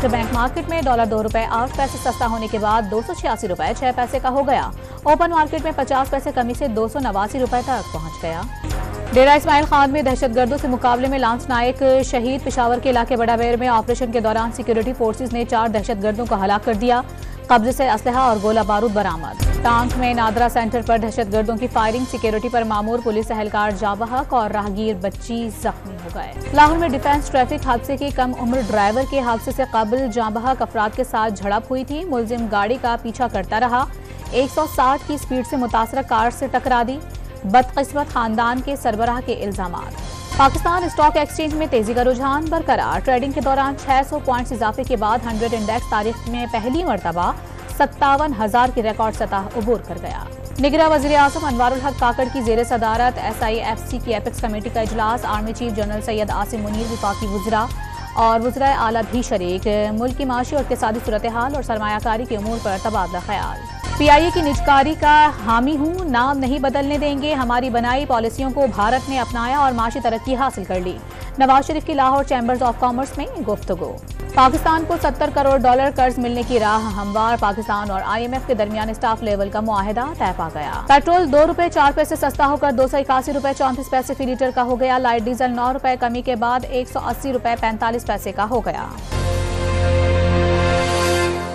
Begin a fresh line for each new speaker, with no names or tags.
Interbank market में dollar 2 रुपए 8 पैसे सस्ता होने के बाद 286 रुपए 6 पैसे का हो गया। ओपन मार्केट में 50 पैसे कमी से 289 रुपए तक पहुंच गया। डेरा इस्माइल खान में दहशतगर्दों से मुकाबले में लांस नायक शहीद। पेशावर के इलाके बड़ावेर में ऑपरेशन के दौरान सिक्योरिटी फोर्सेज ने 4 दहशतगर्दों को हलाक कर दिया। कब्जे से असलहा और गोला बारूद बरामद। टांक में नादरा सेंटर पर दहशतगर्दों की फायरिंग। सिक्योरिटी पर मामूर पुलिस एहलकार जाबहक और राहगीर बच्ची जख्मी हो गए। लाहौर में डिफेंस ट्रैफिक हादसे की कम उम्र ड्राइवर के हादसे से कबल जाबहक अफराद के साथ झड़प हुई थी। मुलजिम गाड़ी का पीछा करता रहा। 160 की स्पीड से मुतासरा कार से टकरा दी। बदकिस्मत खानदान के सरबराह के इल्जामात। पाकिस्तान स्टॉक एक्सचेंज में तेजी का रुझान बरकरार। ट्रेडिंग के दौरान 600 पॉइंट्स इजाफे के बाद 100 इंडेक्स तारीख में पहली मरतबा 57,000 की रिकॉर्ड सतह उबूर कर गया। निगरान वज़ीर आज़म अनवारुल हक काकड़ की जेर सदारत SIFC की एपेक्स कमेटी का इजलास। Army chief general Syed Asim Munir, वफाकी वज़रा और वज़राए आला भी शरीक। मुल्क की माशी और इक़्तिसादी सूरत हाल और सरमायाकारी के उमूर पर तबादला ख्याल। PIA की निजकारी का हामी हूँ, नाम नहीं बदलने देंगे। हमारी बनाई पॉलिसियों को भारत ने अपनाया और माशी तरक्की हासिल कर ली। नवाज शरीफ की लाहौर चैम्बर्स ऑफ कॉमर्स में गुफ्तगू। पाकिस्तान को 70 करोड़ डॉलर कर्ज मिलने की राह हमवार। पाकिस्तान और IMF के दरमियान स्टाफ लेवल का मुआहिदा तय पा गया। पेट्रोल 2 रुपए 4 पैसे सस्ता होकर 281 रुपए 34 पैसे फी लीटर का हो गया। लाइट डीजल 9 रुपए कमी के बाद 180 रुपए 45 पैसे का हो गया।